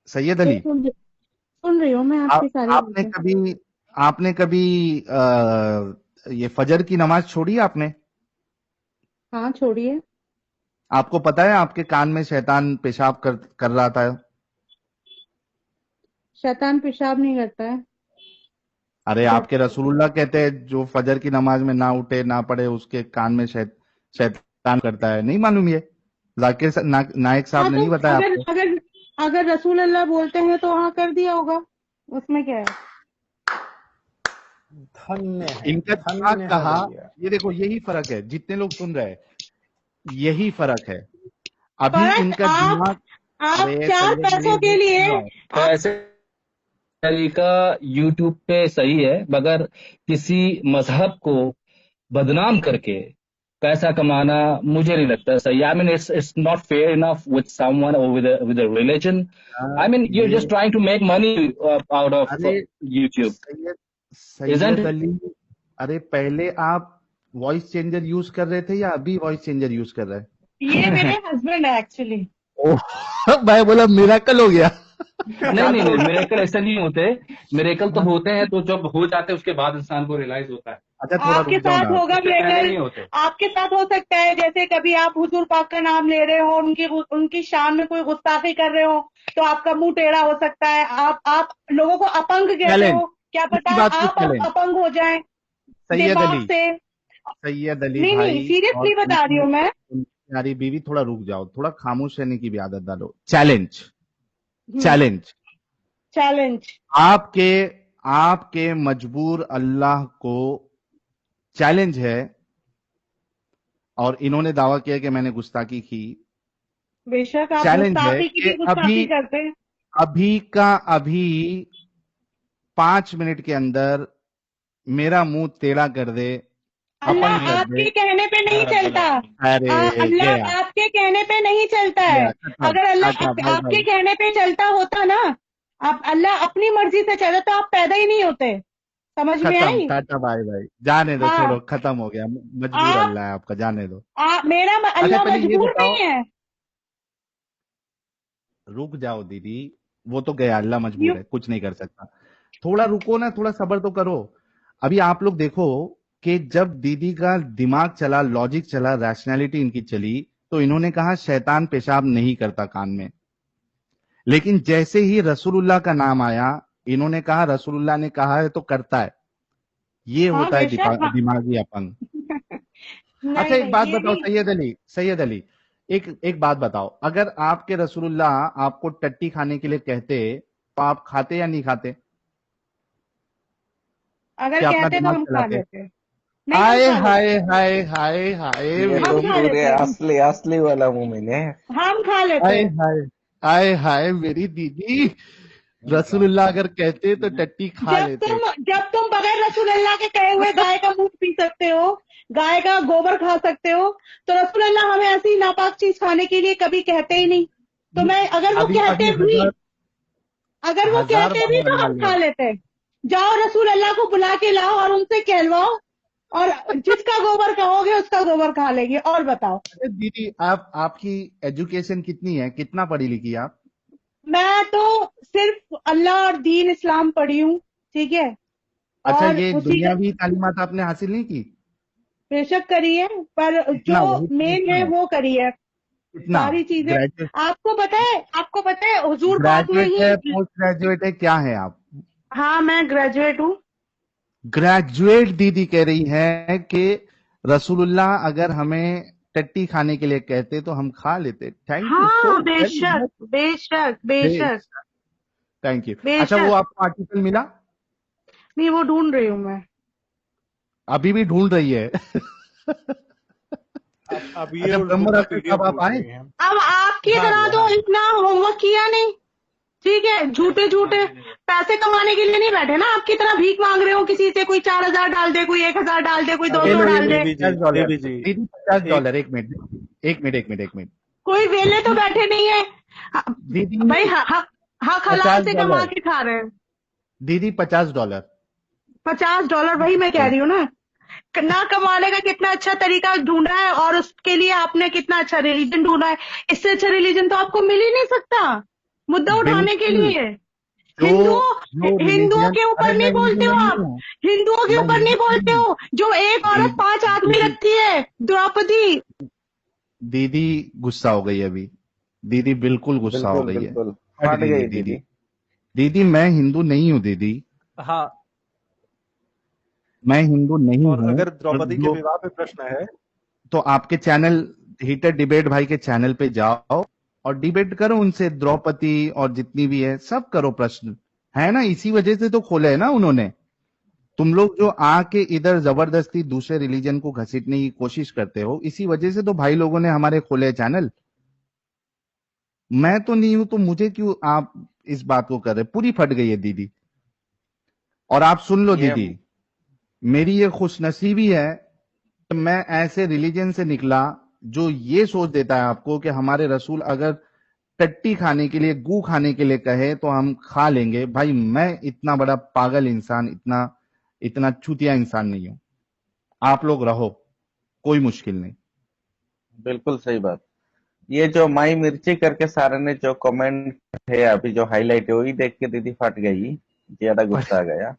सैयद अली, सुन रही हूँ मैं आपकी सारी आपने बातें। कभी ये फजर की नमाज छोड़ी है आपने? हाँ छोड़िए। आपको पता है आपके कान में शैतान पेशाब कर रहा था? शैतान पेशाब नहीं करता है। अरे जब आपके रसूलुल्लाह कहते हैं जो फजर की नमाज में ना उठे ना पढ़े उसके कान में शैतान करता है। नहीं मालूम ये? नायक हाँ साहब ने तो नहीं बताया अगर आपको? अगर अगर रसूल अल्लाह बोलते हैं तो हाँ कर दिया होगा, उसमें क्या है। धन्य है, इनका दिमाग धन्य है कहा। भैया। ये देखो यही फर्क है, जितने लोग सुन रहे हैं यही फर्क है। अभी फर्क इनका दिमाग। आप अरे चार सैयद अली पैसों के रुक लिए जाओ। आप ऐसे तरीका यूट्यूब पे सही है, मगर किसी मजहब को बदनाम करके पैसा कमाना मुझे नहीं लगता सही। I mean it's not fair enough with someone और with a religion. I mean you are ये just trying to make money out of अरे यूट्यूब, सैयद इजंट सैयद अली, अरे पहले आप वॉइस चेंजर यूज कर रहे थे या अभी वॉइस चेंजर यूज कर रहे हैं? ये मेरे हस्बैंड है एक्चुअली। ओह मैं बोला मिराकल हो गया। नहीं नहीं जादू हो नहीं, गया। मिरेकल ऐसे नहीं होते। मिरेकल तो हाँ, होते हैं तो जब हो जाते हैं उसके बाद इंसान को रियलाइज होता है, अच्छा थोड़ा आपके रुक जाओ साथ ना। होगा उससे पहले मिरेकल। नहीं होते। आपके साथ हो सकता है, जैसे कभी आप हुजूर पाक का नाम ले रहे हो, उनकी शान में कोई गुस्ताखी कर रहे हो तो आपका मुंह टेढ़ा हो सकता है। आप लोगों को अपंग कहते चैलेंज, हो, क्या पता इसी बात पे आप चैलेंज। अपंग हो जाएं सैयद दिमाग अली, से। सैयद अली नहीं नहीं, भाई और सीरियसली बता रही हूँ मैं। तुम्हारी बीवी, थोड़ा रुक जाओ, थोड़ा खामोश रहने की भी आदत डालो। चैलेंज, हम्म। चैलेंज। चैलेंज। आपके आपके मजबूर अल्लाह को चैलेंज है, और इन्होंने दावा किया कि मैंने गुस्ताखी की। बेशक आप चैलेंज है गुस्ताखी की कि भी अभी गुस्ताखी करते हैं। अभी का अभी 5 मिनट के अंदर मेरा मुंह टेढ़ा कर दे, अपंग अल्लाह कर दे। आपके कहने पे नहीं चलता। अरे गया, अल्लाह आपके कहने पे नहीं चलता है। गया, खत्म। अगर अल्लाह टाटा बाय आपके बाय। कहने पे चलता होता ना, आप अल्लाह अपनी मर्जी से चले तो आप पैदा ही नहीं होते। समझ में खत्म, आई। Tata bye bye. जाने दो, हाँ। छोड़ो, खत्म हो गया। मजबूर आप अल्लाह है आपका, जाने दो। मेरा अच्छा अल्लाह पहले ये मजबूर बताओ, नहीं है। रुक जाओ दीदी। वो तो गया, अल्लाह यू मजबूर है, कुछ नहीं कर सकता। थोड़ा रुको ना, थोड़ा सब्र तो करो। अभी आप लोग देखो कि जब दीदी का दिमाग चला, लॉजिक चला, रैशनैलिटी इनकी चली, तो इन्होंने कहा शैतान पेशाब नहीं करता कान में। लेकिन जैसे ही रसूलुल्लाह का नाम आया, इन्होंने कहा रसूलुल्लाह ने कहा है तो करता है। ये हाँ होता है बेशक हाँ। दिमागी अपंग। अच्छा नहीं एक नहीं बात ये बताओ नहीं। सैयद अली, सैयद अली, एक एक बात बताओ, अगर आपके रसूलुल्लाह आपको टट्टी खाने के लिए कहते तो आप खाते या नहीं खाते? अगर क्या अपना कहते तो दिमाग हम खा चलाते? लेते। नहीं हम आए खा हाय लेते। हाय हाय हाय ये हम तो खा मेरी, पूरे लेते। असली असली वाला मोमिन है। हम खा आए लेते। हाय, आए हाय मेरी दीदी, रसूलुल्लाह अगर कहते तो टट्टी खा लेते। जब तुम बगैर रसूल अल्लाह के कहे हुए गाय का दूध पी सकते हो, गाय का गोबर खा सकते हो, तो रसूल अल्लाह हमें ऐसी नापाक चीज खाने के लिए कभी कहते ही नहीं। तो मैं अभी अभी अगर वो हजार कहते भी बार तो मना हम लिया। खा लेते। जाओ रसूल अल्लाह को बुला के लाओ और उनसे कहलवाओ, और जिसका गोबर कहोगे उसका गोबर खा लेंगे। और बताओ। अरे दीदी, आपकी एजुकेशन कितनी है, कितना पढ़ी लिखी आप? मैं तो सिर्फ अल्लाह और दीन इस्लाम पढ़ी हूँ, ठीक है। अच्छा, और ये उसी का दुनियावी तालीमात आपने हासिल नहीं की? बेशक करी है, पर जो कितना, वही तो मेन पूछना है है। वो करी है। कितना? सारी चीजें ग्रेजुएट? आपको पता है हुजूर पाक ने ग्रेजुएट है, ही। पोस्ट ग्रेजुएट है, क्या है आप? हाँ मैं ग्रेजुएट हूँ। ग्रेजुएट दीदी कह रही है कि रसूलुल्लाह अगर हमें टट्टी खाने के लिए कहते तो हम खा लेते। थैंक यू सो हाँ बेशक वेरी बेशक बेशक मच। Thank you. अच्छा वो बेशक। आपको आर्टिकल मिला? नहीं वो ढूंढ रही हूँ मैं। अभी भी ढूंढ रही है? अब ये अच्छा ब्रह्म उल्टा डॉक्टर पीडीएफ साहब आप पूछ आए? रही हैं। अब आपकी हाँ तरह जी, तो हाँ जी। इतना होमवर्क किया नहीं, ठीक है। झूठे झूठे पैसे कमाने के लिए नहीं बैठे ना, आपकी तरह भीख मांग रहे हो किसी से। कोई 4,000 डाल दे, कोई 1,000 डाल दे, कोई अरे 200 ये डाल लो दे। देवी जी, $50। देवी जी, दीदी पचास एक डॉलर एक मिनट, एक मिनट, एक मिनट, एक मिनट। कोई वेले तो बैठे नहीं है। भाई दीदी हक हलाल पचास से कमा डॉलर के खा रहे हैं। दीदी $50। $50, वही मैं कह रही हूँ ना कमाने का कितना अच्छा तरीका ढूंढा है, और उसके लिए आपने कितना अच्छा रिलीजन ढूंढा है। इससे अच्छा रिलीजन तो आपको मिल ही नहीं सकता। मुद्दा उठाने के बिल्कुल। लिए। जो हिंदुओं रिलीजन, के ऊपर अरे नहीं मैं बोलते हिंदू हो नहीं आप, हूँ, हिंदुओं के मैं ऊपर नहीं हिंदू बोलते नहीं हूँ। हो। जो एक औरत 5 आदमी दीदी रखती है, द्रौपदी। दीदी गुस्सा हो गई अभी, दीदी बिल्कुल गुस्सा हो बिल्कुल गई है, बिल्कुल फट फट गई है गई दीदी। दीदी। दीदी मैं हिंदू नहीं हूँ दीदी, हाँ, मैं हिंदू नहीं और हूँ। अगर और द्रौपदी के जो विवाह पे प्रश्न है, तो आपके चैनल हीटर डिबेट भाई के चैनल पे जाओ और डिबेट करो उनसे, द्रौपदी और जितनी भी है सब करो प्रश्न, है ना, इसी वजह से तो खोले है ना उन्होंने। तुम लोग जो आके इधर जबरदस्ती दूसरे रिलीजन को घसीटने की कोशिश करते हो, इसी वजह से तो भाई लोगों ने हमारे खोले चैनल। मैं तो नहीं हूं तो मुझे क्यों आप इस बात को कर रहे, पूरी फट गई है दीदी। और आप सुन लो ये दीदी, मेरी ये खुशनसीबी है कि मैं ऐसे रिलीजन से निकला जो ये सोच देता है आपको कि हमारे रसूल अगर टट्टी खाने के लिए, गू खाने के लिए कहे तो हम खा लेंगे। भाई मैं इतना बड़ा पागल इंसान, इतना इतना चूतिया इंसान नहीं हूं। आप लोग रहो, कोई मुश्किल नहीं। बिल्कुल सही बात। ये जो माई मिर्ची करके सारे ने जो कमेंट है अभी जो हाईलाइट है वही देख के दीदी फट गई, ज्यादा गुस्सा आ गया।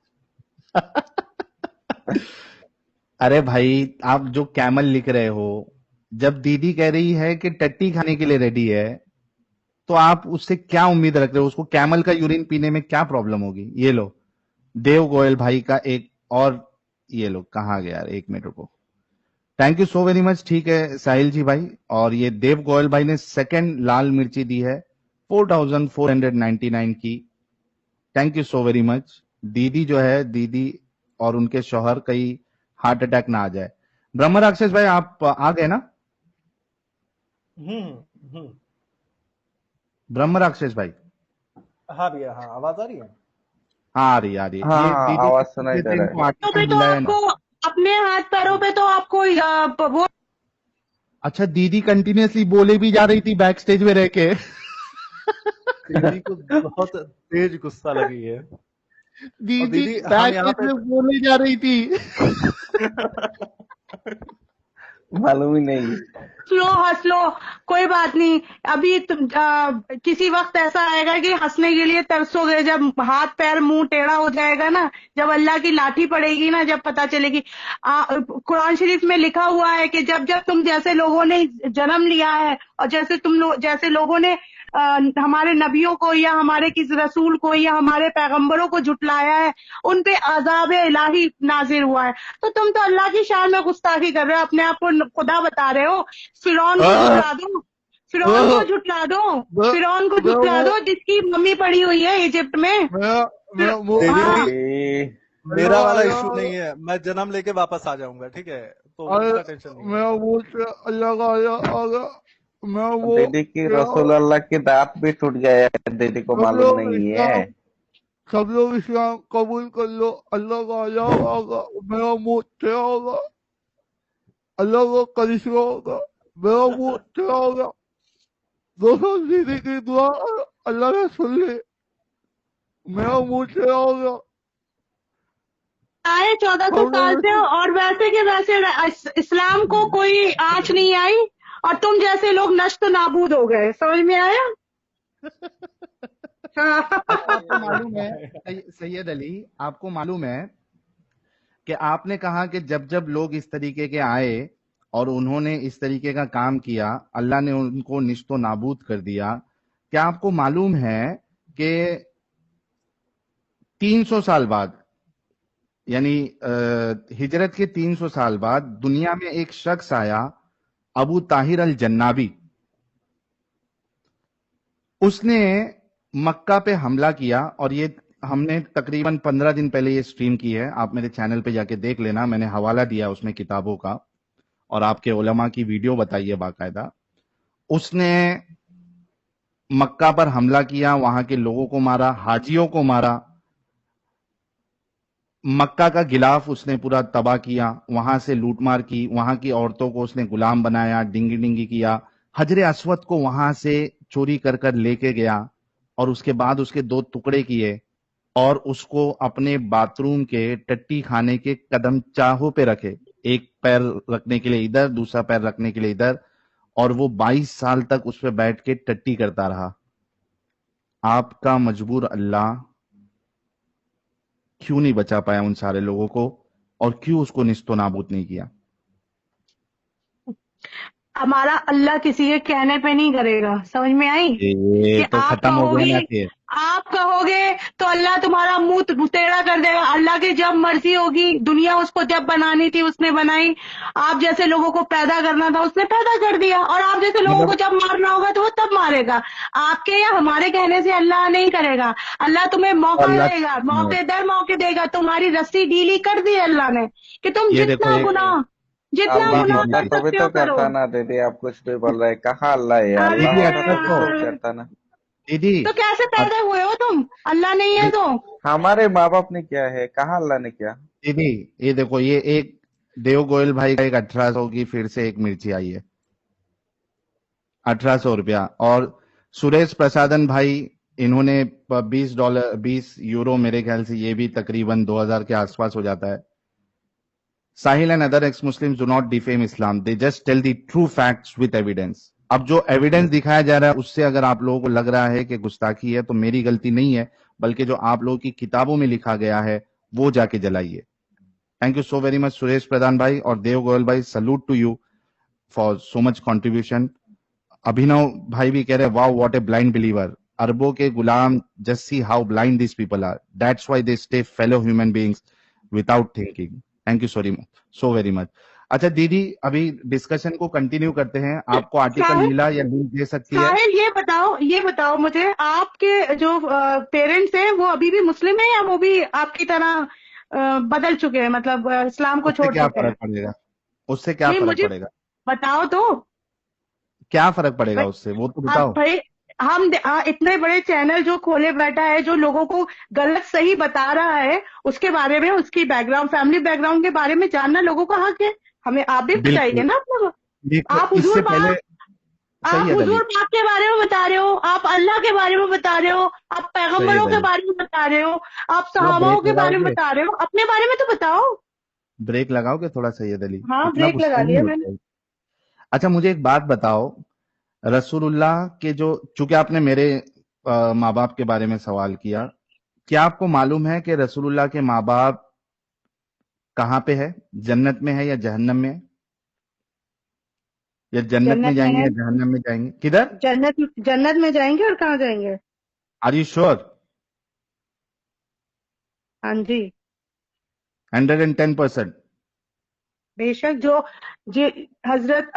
अरे भाई, आप जो कैमल लिख रहे हो, जब दीदी कह रही है कि टट्टी खाने के लिए रेडी है, तो आप उससे क्या उम्मीद रख रहे हो? उसको कैमल का यूरिन पीने में क्या प्रॉब्लम होगी? ये लो, देव गोयल भाई का एक और, ये लो, कहाँ गया यार, 1 मिनट रुको। Thank you so very much. ठीक है साहिल जी भाई, और ये देव गोयल भाई ने सेकंड लाल मिर्ची दी है 4499 की। Thank you so very much. दीदी जो है, दीदी और उनके शौहर कहीं हार्ट अटैक ना आ जाए। ब्रह्म राक्षस भाई आप आ गए ना? हम्म। ब्रह्म राक्षस भाई, हाँ भैया, हाँ, आवाज आ रही है। हाँ आ रही है। हाँ ये हाँ, दीदी आवाज को सुनाई दे देते रहा है। इनको तो आर्टिकल पे तो मिला है ना? आपको अपने हाथ पैरों पे तो आपको वो अच्छा, दीदी कंटिन्यूअसली बोले भी जा रही थी बैक स्टेज में रह के। दीदी को बहुत तेज गुस्सा लगी है। और दीदी दीदी, हम बैक यहाँ स्टेज पे में बोले जा रही थी। मालूम ही नहीं। हंस लो, कोई बात नहीं। अभी किसी वक्त ऐसा आएगा कि हंसने के लिए तरसोगे, जब हाथ पैर मुंह टेढ़ा हो जाएगा ना, जब अल्लाह की लाठी पड़ेगी ना, जब पता चलेगी। कुरान शरीफ में लिखा हुआ है कि जब जब तुम जैसे लोगों ने जन्म लिया है और जैसे लोगों ने हमारे नबियों को या हमारे किसी रसूल को या हमारे पैगंबरों को झुटलाया है, उन पे अजाब इलाही नाजिर हुआ है। तो तुम तो अल्लाह की शान में गुस्ताखी कर रहे हो, अपने आप को खुदा बता रहे हो। फिरौन को झुटला दो, फिरौन को झुटला दो, फिरौन को झुटला दो, जिसकी मम्मी पड़ी हुई है इजिप्ट में। दीदी, हाँ, दीदी मेरा वाला इशू नहीं है, मैं जन्म लेके वापस आ जाऊंगा, ठीक है, तो उसका टेंशन नहीं है। दीदी की रसूल अल्लाह की दांत भी टूट गया है, दीदी को मालूम नहीं है। सब लोग इस्लाम कबूल कर लो, अल्लाह का अज़ाब आगा, मेरा मुंह टेढ़ा होगा, अल्लाह का करिश्मा होगा, मेरा मुंह टेढ़ा होगा। दोस्तों दीदी की दुआ अल्लाह ने सुन ली, मेरा मुंह टेढ़ा होगा। आए 1400 साल से, और वैसे के वैसे इस्लाम को कोई आंच नहीं आई, और तुम जैसे लोग नष्ट नाबूद हो गए। समझ में आया? आपको मालूम है सैयद अली, आपको मालूम है कि आपने कहा कि जब जब लोग इस तरीके के आए और उन्होंने इस तरीके का काम किया, अल्लाह ने उनको निश्तो नाबूद कर दिया। क्या आपको मालूम है कि 300 साल बाद, यानी हिजरत के 300 साल बाद दुनिया में एक शख्स आया, अबू ताहिर अल जन्नाबी। उसने मक्का पे हमला किया, और ये हमने तकरीबन 15 दिन पहले ये स्ट्रीम की है, आप मेरे चैनल पे जाके देख लेना, मैंने हवाला दिया उसमें किताबों का, और आपके उलमा की वीडियो बताई है बाकायदा। उसने मक्का पर हमला किया, वहां के लोगों को मारा, हाजियों को मारा, मक्का का गिलाफ उसने पूरा तबाह किया, वहां से लूटमार की, वहां की औरतों को उसने गुलाम बनाया, डिंगी डिंगी किया, हजरे अस्वद को वहां से चोरी कर कर लेके गया, और उसके बाद उसके 2 टुकड़े किए और उसको अपने बाथरूम के टट्टी खाने के कदम चाहों पे रखे, एक पैर रखने के लिए इधर, दूसरा पैर रखने के लिए इधर, और वो 22 साल तक उस पे बैठ के टट्टी करता रहा। आपका मजबूर अल्लाह क्यों नहीं बचा पाया उन सारे लोगों को, और क्यों उसको निस्तो नाबूद नहीं किया? हमारा अल्लाह किसी के कहने पे नहीं करेगा, समझ में आई? ये कि तो आप खत्म हो गया ना कहोगे, फिर। आप कहोगे तो अल्लाह तुम्हारा मुंह टेढ़ा कर देगा। अल्लाह की जब मर्जी होगी, दुनिया उसको जब बनानी थी उसने बनाई, आप जैसे लोगों को पैदा करना था उसने पैदा कर दिया, और आप जैसे लोगों को मतलब जब मारना होगा तो वो तब मारेगा। आपके या हमारे कहने से अल्लाह नहीं करेगा। अल्लाह तुम्हें मौका अल्लाह, देगा, मौके दर मौके देगा। तुम्हारी रस्सी ढीली कर दी अल्लाह ने कि तुम ये देखो एक अल्लाह दीदी गुनाह मौका कर को भी सकते तो हो करो। करता ना दीदी, आप कुछ भी बोल रहे हैं, कहाँ अल्लाह है? अरे अल्लाह दीदी होता अच्छा तो भी तो तो करता ना। दीदी तो कैसे अ- पैदा हुए हो तुम? अल्लाह नहीं है दी- तो? हमारे माँ बाप ने क्या है, कहाँ अल्लाह ने किया? दीदी ये देखो, ये एक देव गोयल भाई का एक 1800 की फिर से एक मिर्ची आई है, 1800 रुपया। और सुरेश प्रसादन भाई, इन्होंने $20, $20 मेरे ख्याल से ये भी तकरीबन 2000 के आसपास हो जाता है। Sahil and other ex Muslims do not defame Islam, they just tell the true facts with evidence. अब जो एविडेंस दिखाया जा रहा है उससे अगर आप लोगों को लग रहा है कि गुस्ताखी है, तो मेरी गलती नहीं है, बल्कि जो आप लोगों की किताबों में लिखा गया है वो जाके जलाइए। Thank you so very much Suresh Pradhan भाई और देव गोयल भाई, salute to you for so much contribution. Abhinav भाई भी कह रहे हैं wow what a blind believer, अरबों के गुलाम, just see how blind this people are, that's why they stay fellow human beings without thinking. Thank you so very much. अच्छा दीदी, अभी डिस्कशन को कंटिन्यू करते हैं। आपको आर्टिकल साहिल, मिला या लिंक दे सकती है? साहिल ये बताओ मुझे, आपके जो पेरेंट्स हैं वो अभी भी मुस्लिम है या वो भी आपकी तरह बदल चुके हैं, मतलब इस्लाम को उससे छोड़ क्या चुके हैं? फर्क पड़ेगा? उससे क्या नहीं, फर्क मुझे पड़ेगा? बताओ तो। क्या फर्क पड़ेगा भाई, उससे, वो तो अब बताओ। भाई इतने बड़े चैनल जो खोले बैठा है, जो लोगों को गलत सही बता रहा है, उसके बारे में, उसकी बैकग्राउंड, फैमिली बैकग्राउंड के बारे में जानना लोगों का हक है। हमें आप भी बताइए बिल्कुल। ना अपना। देखो आप इससे हुजूर पहले, पाक सही आप है हुजूर दलील, पाक के बारे में बता रहे हो, आप अल्लाह के बारे में बता रहे हो, आप सही है पैगंबरों के दलील। बारे में बता रहे हो, आप थोड़ा सहाबाओं ब्रेक के बारे में लगाओगे? बता रहे हो, अपने बारे में तो बताओ। ब्रेक लगाओगे थोड़ा, सही है दलील, हाँ, इतना ब्रेक लगा गुस्सा नहीं लिया मैंने। होता है। अच्छा मुझे एक बात बताओ, रसूलुल्लाह के जो, चूंकि आपने मेरे माँ बाप के बारे में सवाल किया, क्या आपको मालूम है कि रसूलुल्लाह के माँ बाप कहाँ पे है? जन्नत में है या जहन्नम में है? या जन्नत में जन्नत में जाएंगे है। या जहन्नम में जाएंगे, किधर? जन्नत जन्नत में जाएंगे, और कहाँ जाएंगे? Are you sure? हाँ जी, 110%? बेशक। जो जी, हजरत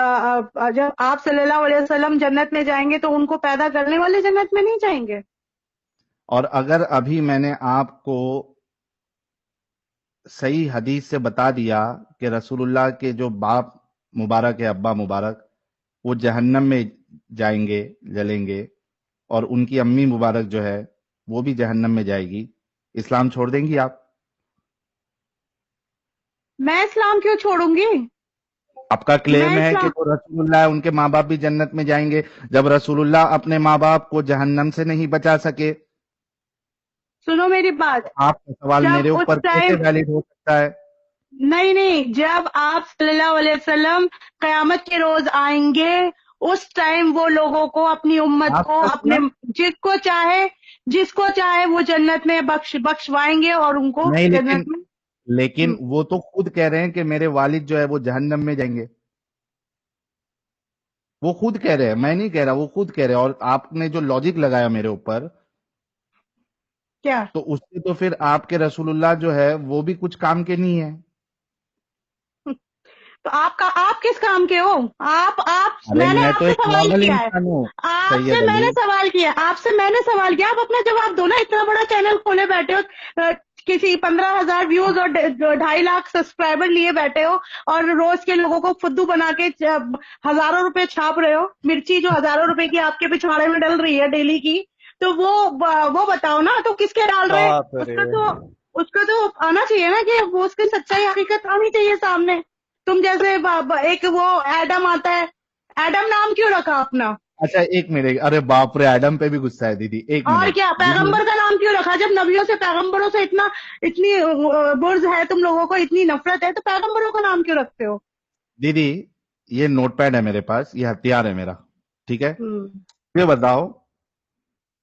जब आप सल्लल्लाहु अलैहि वसल्लम जन्नत में जाएंगे तो उनको पैदा करने वाले जन्नत में नहीं जाएंगे? और अगर अभी मैंने आपको सही हदीस से बता दिया कि रसूलुल्लाह के जो बाप मुबारक है, अब्बा मुबारक, वो जहन्नम में जाएंगे, जलेंगे, और उनकी अम्मी मुबारक जो है वो भी जहन्नम में जाएगी, इस्लाम छोड़ देंगी आप? मैं इस्लाम क्यों छोड़ूंगी? आपका मैं क्लेम है कि इस्लाम जो रसूलुल्लाह है उनके माँ बाप भी जन्नत में जाएंगे, जब रसूलुल्लाह अपने माँ बाप को जहन्नम से नहीं बचा सके, सुनो मेरी तो बात। आपका सवाल जब मेरे उस ऊपर कैसे टाइम वैलिड हो सकता है? नहीं नहीं, जब आप सल्लल्लाहु अलैहि वसल्लम कयामत के रोज आएंगे, उस टाइम वो लोगों को, अपनी उम्मत को, आपका अपने सुना? जिसको चाहे वो जन्नत में बख्शवाएंगे और उनको नहीं, जन्नत लेकिन में। लेकिन हम्म, वो तो खुद कह रहे हैं कि मेरे वालिद जो है वो जहन्नम में जाएंगे। वो खुद कह रहे हैं, मैं नहीं कह रहा, वो खुद कह रहे हैं। और आपने जो लॉजिक लगाया मेरे ऊपर, क्या? तो उससे तो फिर आपके रसूलुल्लाह जो है वो भी कुछ काम के नहीं है। तो आप किस काम के हो? आप अरे मैंने मैं तो आपसे एक सवाल नॉर्मल किया है। इंसान हूँ। सही है आपसे मैंने दलील। सवाल किया, आप अपना जवाब दो ना। इतना बड़ा चैनल खोले बैठे हो, किसी 15,000 व्यूज और 2.5 लाख सब्सक्राइबर लिए बैठे हो, और रोज के लोगों को फुद्दू बना के हजारों रुपए छाप रहे हो। मिर्ची जो हजारों रुपए की आपके पिछवाड़े में डल रही है डेली की, तो वो बताओ ना, तो किसके डाल रहे हैं? बाप रे। उसका तो आना चाहिए ना, कि वो उसकी सच्चाई हकीकत आनी चाहिए सामने। तुम जैसे एक वो एडम आता है, एडम नाम क्यों रखा अपना? अच्छा एक मिनट, अरे बाप रे, एडम पे भी गुस्सा है दीदी, एक और मिनट क्या, दीदी। पैगंबर का नाम क्यों रखा? जब नबियों से, पैगंबरों से इतनी बुर्ज है तुम लोगों को, इतनी नफरत है, तो पैगंबरों का नाम क्यों रखते हो? दीदी ये नोटपैड है मेरे पास, ये हथियार है मेरा, ठीक है? हम्म। ये बताओ,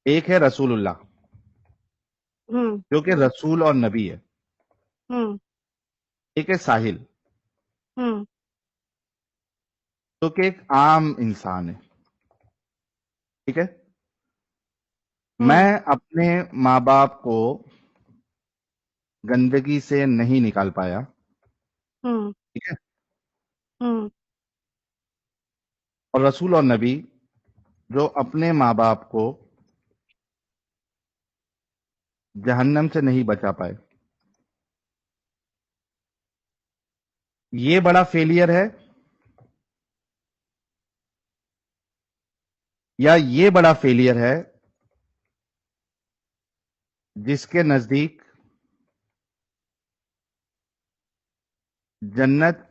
एक है रसूलुल्लाह, हम्म जो कि रसूल और नबी है। हम्म एक है साहिल, हम्म जो कि एक आम इंसान है। ठीक है। हम्म मैं अपने माँ बाप को गंदगी से नहीं निकाल पाया। हम्म ठीक है। हम्म और रसूल और नबी जो अपने माँ बाप को जहन्नम से नहीं बचा पाए। ये बड़ा फेलियर है या ये बड़ा फेलियर है जिसके नजदीक जन्नत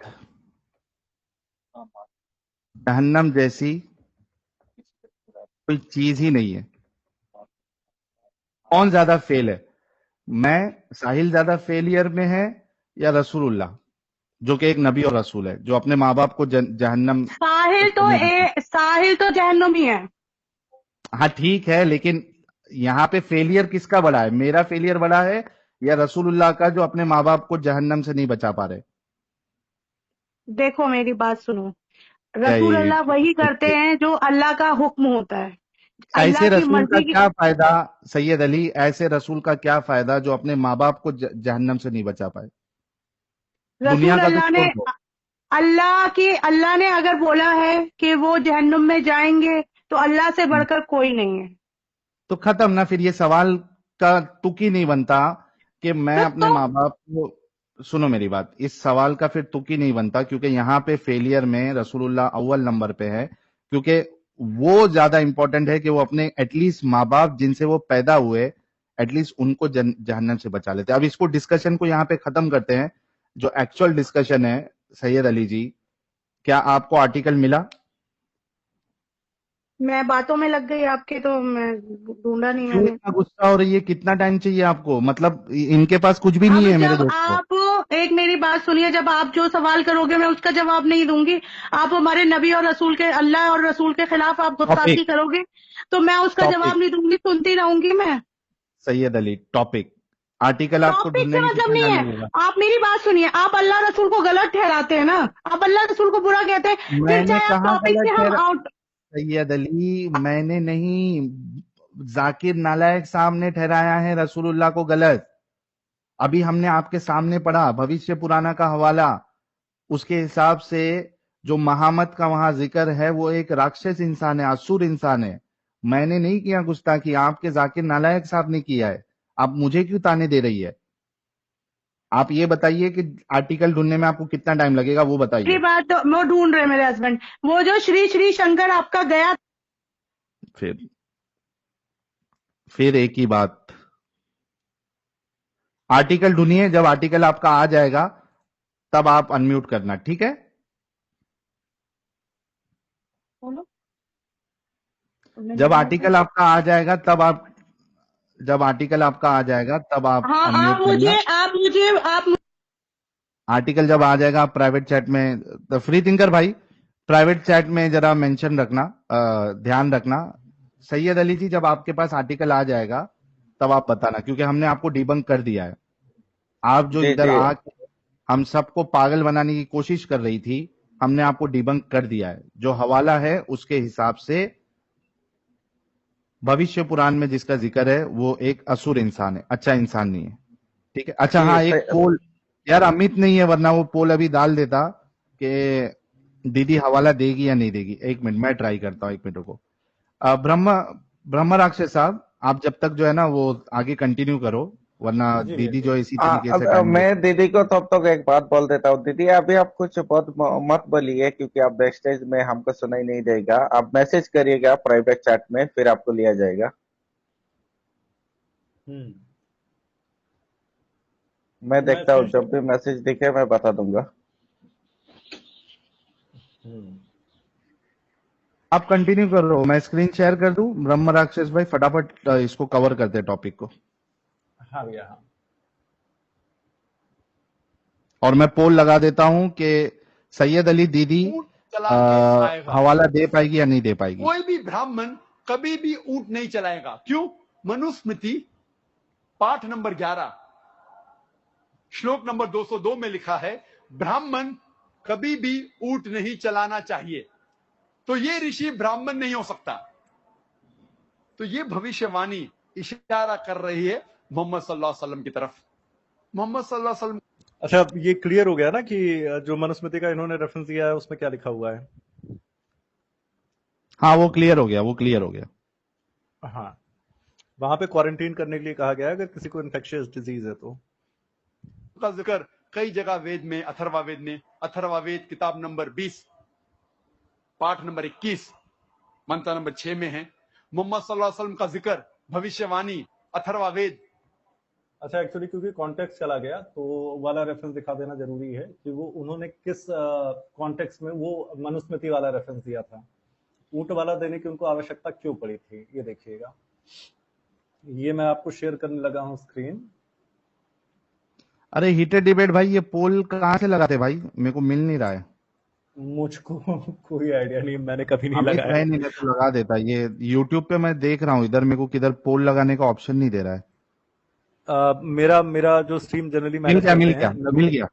जहन्नम जैसी कोई चीज ही नहीं है। कौन ज्यादा फेल है? मैं, साहिल ज्यादा फेलियर में है या रसूलुल्लाह, जो कि एक नबी और रसूल है, जो अपने माँ बाप को जहन्नम से नहीं बचा? साहिल तो जहन्नुमी है। हाँ ठीक है, लेकिन यहाँ पे फेलियर किसका बड़ा है? मेरा फेलियर बड़ा है या रसूलुल्लाह का, जो अपने माँ बाप को जहन्नम से नहीं बचा पा रहे? देखो मेरी बात सुनो, रसूल जय अल्लाह वही करते हैं जो अल्लाह का हुक्म होता है, अल्लाह ऐसे की रसूल का मर्जी की। क्या फायदा? सैयद अली, ऐसे रसूल का क्या फायदा जो अपने माँ बाप को जहन्नम से नहीं बचा पाए? दुनिया रसूल का तो अल्लाह ने छोड़ दो। अल्लाह ने अगर बोला है कि वो जहन्नुम में जाएंगे तो अल्लाह से बढ़कर कोई नहीं है। तो खत्म ना, फिर ये सवाल का तुक ही नहीं बनता कि मैं अपने तो माँ बाप को। सुनो मेरी बात, इस सवाल का फिर तुक ही नहीं बनता, क्योंकि यहाँ पे फेलियर में रसूलुल्लाह अव्वल नंबर पे है, क्योंकि वो ज्यादा इंपॉर्टेंट है कि वो अपने एटलीस्ट माँ बाप जिनसे वो पैदा हुए, एटलीस्ट उनको जहन्नम से बचा लेते। अब इसको डिस्कशन को यहाँ पे खत्म करते हैं। जो एक्चुअल डिस्कशन है, सैयद अली जी, क्या आपको आर्टिकल मिला? मैं बातों में लग गई आपके, तो मैं ढूंढा नहीं क्यों मैंने। इतना गुस्सा हो रही है? कितना टाइम चाहिए आपको? मतलब इनके पास कुछ भी अब नहीं है मेरे जब दोस्तों। आप एक मेरी बात सुनिए, जब आप जो सवाल करोगे मैं उसका जवाब नहीं दूंगी। आप हमारे नबी और रसूल के, अल्लाह और रसूल के खिलाफ आप गुस्ताखी टॉपिक, करोगे तो मैं उसका टॉपिक, जवाब नहीं दूंगी, सुनती रहूंगी मैं। सैयद अली, टॉपिक। आर्टिकल आपको टॉपिक ढूंढने से में मतलब कितना नहीं टाइम है। लगेगा? आप मेरी बात सुनिए, आप अल्लाह रसूल को गलत ठहराते हैं ना, आप अल्लाह रसूल को बुरा कहते हैं, फिर मैंने चाहे आप कहा टॉपिक गलत से हम ठहरा? आउट। सैयद अली, मैंने नहीं, जाकिर नालायक साहब ने ठहराया है रसूलुल्लाह को गलत। अभी हमने आपके सामने पढ़ा भविष्य पुराना का हवाला, उसके हिसाब से जो महामत का वहां जिक्र है वो एक राक्षस इंसान है, असुर इंसान है। मैंने नहीं किया गुस्ताखी, आपके जाकिर नालायक साहब ने किया है। आप मुझे क्यों ताने दे रही है? आप ये बताइए कि आर्टिकल ढूंढने में आपको कितना टाइम लगेगा, वो मेरी बताइए। बात तो वो ढूंढ रहे हैं मेरे हस्बैंड, वो जो श्री श्री शंकर आपका गया। फिर फिर एक ही बात, आर्टिकल ढूंढिए, जब आर्टिकल आपका आ जाएगा तब आप अनम्यूट करना, ठीक है? जब आर्टिकल आपका आ जाएगा तब आप, जब आर्टिकल आपका आ जाएगा तब आप हाँ, अनम्यूट करना। आप आर्टिकल जब आ जाएगा आप प्राइवेट चैट में, तो फ्री थिंकर भाई, प्राइवेट चैट में जरा मेंशन रखना, ध्यान रखना। सैयद अली जी, जब आपके पास आर्टिकल आ जाएगा तब आप बताना, क्योंकि हमने आपको डिबंक कर दिया है। आप जो जी इधर जी। आके हम सबको पागल बनाने की कोशिश कर रही थी, हमने आपको डिबंक कर दिया है। जो हवाला है उसके हिसाब से भविष्य पुराण में जिसका जिक्र है वो एक असुर इंसान है, अच्छा इंसान नहीं है। ठीक है। अच्छा जी हाँ, एक पोल, यार अमित नहीं है वरना वो पोल अभी डाल देता कि दीदी हवाला देगी या नहीं देगी। एक मिनट मैं ट्राई करता हूँ, एक मिनट को। ब्रह्म ब्रह्म राक्षस साहब, आप जब तक जो है ना वो आगे कंटिन्यू करो, वरना जी भैया दीदी जी। जो है इसी तरीके से अब टाइम वेस्ट। मैं दीदी को तब तक एक बात बोल देता हूँ। दीदी अभी आप कुछ बहुत मत बोलिए, क्योंकि आप बैक स्टेज में हमको सुनाई नहीं देगा। आप मैसेज करिएगा प्राइवेट चैट में, फिर आपको लिया जाएगा। हम्म। मैं मैं देखता हूँ, स्क्रीन। जब भी मैसेज दिखे मैं बता दूंगा। हम्म। आप कंटिन्यू कर रहे हो, मैं स्क्रीन शेयर कर दूं? ब्रह्म राक्षस भाई फटाफट इसको कवर करते हैं टॉपिक को। हाँ भैया हाँ। और मैं पोल लगा देता हूं कि सैयद अली दीदी ऊंट चला के आएगा, हवाला दे पाएगी या नहीं दे पाएगी। कोई भी ब्राह्मण कभी भी ऊंट नहीं चलाएगा। क्यों? मनुस्मृति पाठ नंबर 11 श्लोक नंबर 202 में लिखा है, ब्राह्मण कभी भी ऊंट नहीं चलाना चाहिए। तो ये ऋषि ब्राह्मण नहीं हो सकता। तो ये भविष्यवाणी इशारा कर रही है मोहम्मद सल्लल्लाहु अलैहि वसल्लम की तरफ। मोहम्मद सल्लल्लाहु अलैहि वसल्लम। अच्छा, अब ये क्लियर हो गया ना कि जो मनुस्मृति का इन्होंने रेफरेंस दिया है उसमें क्या लिखा हुआ है। हाँ, वो क्लियर हो गया, वो क्लियर हो गया। हाँ, वहां पे क्वारंटीन करने के लिए कहा गया है अगर किसी को इन्फेक्शियस डिजीज है तो। का जिक्र कई जगह वेद में, अथर्ववेद में, अथर्ववेद किताब नंबर 20 पाठ नंबर 21 मंत्र नंबर 6 में है। मोहम्मद सल्लल्लाहु अलैहि वसल्लम का जिक्र भविष्यवाणी अथर्ववेद। अच्छा, एक्चुअली क्योंकि कॉन्टेक्स्ट चला गया तो वाला रेफरेंस दिखा देना जरूरी है कि वो उन्होंने किस कॉन्टेक्स्ट में वो मनुस्मृति वाला रेफरेंस दिया था। ऊंट वाला देने की उनको आवश्यकता क्यों पड़ी थी, ये देखिएगा। ये मैं आपको शेयर करने लगा हूं स्क्रीन। अरे हीटेड डिबेट भाई, ये पोल कहाँ से लगाते भाई? मेरे को मिल नहीं रहा है। मुझको कोई आइडिया नहीं, मैंने कभी नहीं अमित लगाया। है नहीं, मैं तो लगा देता। ये यूट्यूब पे मैं देख रहा हूँ, इधर मेरे को किधर पोल लगाने का ऑप्शन नहीं दे रहा है। मेरा जो स्ट्रीम जनरली मिल गया, मिल गया, मिल गया,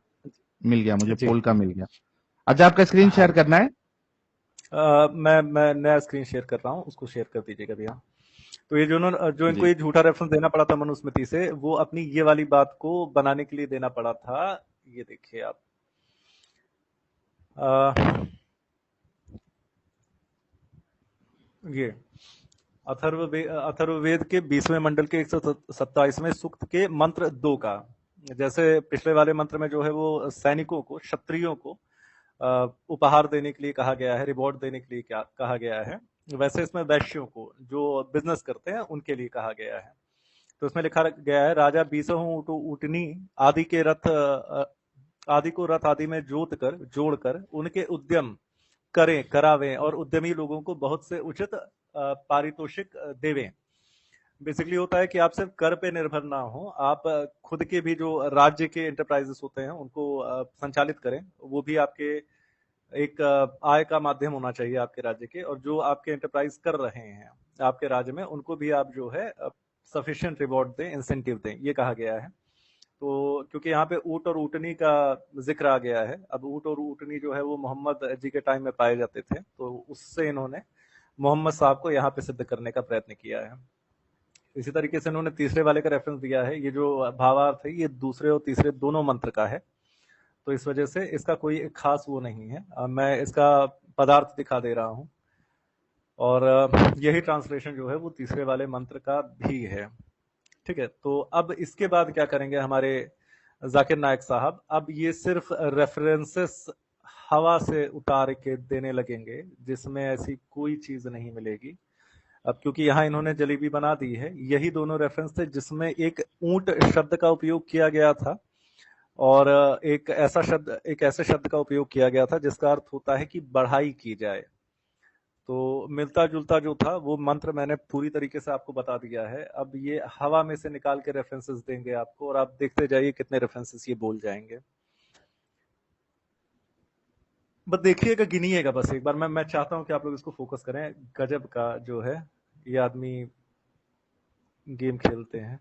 मिल गया, मुझे पोल का मिल गया। अच्छा, आपका स्क्रीन शेयर करना है? मैं नया स्क्रीन शेयर कर रहा हूँ, उसको शेयर कर दीजिएगा भैया। तो ये जो इनको ये झूठा रेफरेंस देना पड़ा था मनुस्मृति से, वो अपनी ये वाली बात को बनाने के लिए देना पड़ा था। ये देखिए आप, ये अथर्ववेद के 20वें मंडल के 127वें सूक्त के मंत्र 2 का, जैसे पिछले वाले मंत्र में जो है वो सैनिकों को, क्षत्रियों को उपहार देने के लिए कहा गया है, रिवॉर्ड देने के लिए कहा गया है, वैसे इसमें वैश्यों को जो बिजनेस करते हैं उनके लिए कहा गया है। तो इसमें लिखा गया है, राजा 20 ऊँटनी आदि के रथ आदि को रथ आदि में जोड़कर उनके उद्यम करें, करावें और उद्यमी लोगों को बहुत से उचित पारितोषिक देवें। बेसिकली होता है कि आप सिर्फ कर पे निर्भर ना हो, आप खुद के भी जो राज्य के एंटरप्राइजेस होते हैं उनको संचालित करें। वो भी आपके एक आय का माध्यम होना चाहिए आपके राज्य के, और जो आपके एंटरप्राइज कर रहे हैं आपके राज्य में उनको भी आप जो है सफिशिएंट रिवॉर्ड दें, इंसेंटिव दें, ये कहा गया है। तो क्योंकि यहाँ पे ऊंट और ऊँटनी का जिक्र आ गया है, अब ऊंट और ऊँटनी जो है वो मोहम्मद जी के टाइम में पाए जाते थे, तो उससे इन्होंने मोहम्मद साहब को यहाँ पे सिद्ध करने का प्रयत्न किया है। इसी तरीके से इन्होंने तीसरे वाले का रेफरेंस दिया है। ये जो भावार्थ है ये दूसरे और तीसरे दोनों मंत्र का है, तो इस वजह से इसका कोई खास वो नहीं है। मैं इसका पदार्थ दिखा दे रहा हूँ, और यही ट्रांसलेशन जो है वो तीसरे वाले मंत्र का भी है। ठीक है, तो अब इसके बाद क्या करेंगे हमारे जाकिर नायक साहब, अब ये सिर्फ रेफरेंसेस हवा से उतार के देने लगेंगे जिसमें ऐसी कोई चीज नहीं मिलेगी। अब क्योंकि यहाँ इन्होंने जलेबी बना दी है, यही दोनों रेफरेंस थे जिसमें एक ऊंट शब्द का उपयोग किया गया था और एक ऐसे शब्द का उपयोग किया गया था जिसका अर्थ होता है कि बढ़ाई की जाए। तो मिलता जुलता जो था वो मंत्र मैंने पूरी तरीके से आपको बता दिया है। अब ये हवा में से निकाल के रेफरेंसेस देंगे आपको, और आप देखते जाइए कितने रेफरेंसेस ये बोल जाएंगे। बस देखिएगा, गिनिएगा बस एक बार। मैं चाहता हूं कि आप लोग इसको फोकस करें। गजब का जो है ये आदमी गेम खेलते हैं।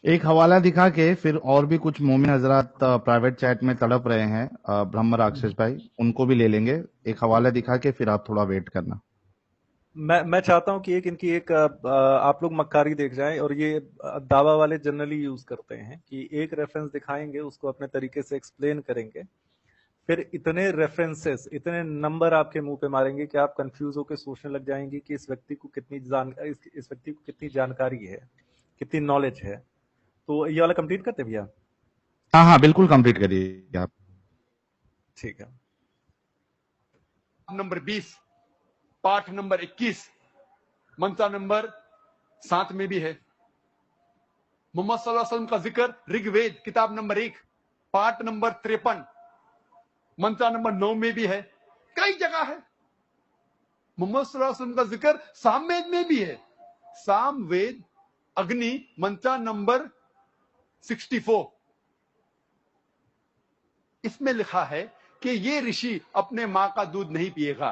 एक हवाला दिखा के फिर और भी कुछ मोमिन हजरात प्राइवेट चैट में तड़प रहे हैं, ब्रह्म राक्षस भाई, उनको भी ले लेंगे। एक हवाला दिखा के फिर आप थोड़ा वेट करना। मैं चाहता हूं कि इनकी एक आप लोग मक्कारी देख जाएं, और ये दावा वाले जनरली यूज करते हैं कि एक रेफरेंस दिखाएंगे, उसको अपने तरीके से एक्सप्लेन करेंगे, फिर इतने रेफरेंसेस, इतने नंबर आपके मुंह पे मारेंगे कि आप कंफ्यूज होकर सोचने लग जाएंगे कि इस व्यक्ति को कितनी जानकारी है, कितनी नॉलेज है। तो ये वाला कंप्लीट करते भैया? हाँ हाँ, बिल्कुल कंप्लीट करिए आप। ठीक है। नंबर 20 पाठ नंबर 21 मंत्र नंबर 7 में भी है। मोहम्मद सल्लल्लाहु अलैहि वसल्लम का जिक्र ऋग्वेद किताब नंबर 1 पाठ नंबर 53 मंत्र नंबर 9 में भी है। कई जगह है। मोहम्मद सल्लल्लाहु अलैहि वसल्लम का जिक्र सामवेद में भी है। सामवेद अग्नि मंत्र नंबर 64, इसमें लिखा है कि ये ऋषि अपने मां का दूध नहीं पिएगा।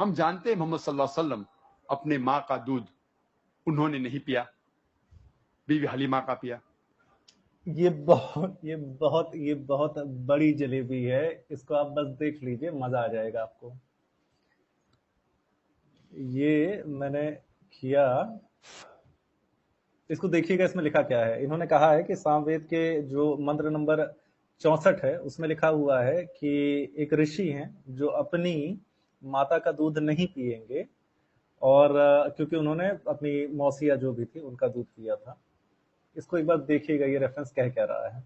हम जानते हैं मोहम्मद सल्लल्लाहु अलैहि वसल्लम अपने माँ का दूध उन्होंने नहीं पिया, बीवी हलीमा का पिया। ये बहुत बड़ी जलेबी है, इसको आप बस देख लीजिए, मजा आ जाएगा आपको। ये मैंने किया, इसको देखिएगा, इसमें लिखा क्या है। इन्होंने कहा है कि सामवेद के जो मंत्र नंबर 64 है उसमें लिखा हुआ है कि एक ऋषि हैं जो अपनी माता का दूध नहीं पिएंगे, और क्योंकि उन्होंने अपनी मौसिया जो भी थी उनका दूध पिया था। इसको एक बार देखिएगा, ये रेफरेंस कह क्या रहा है।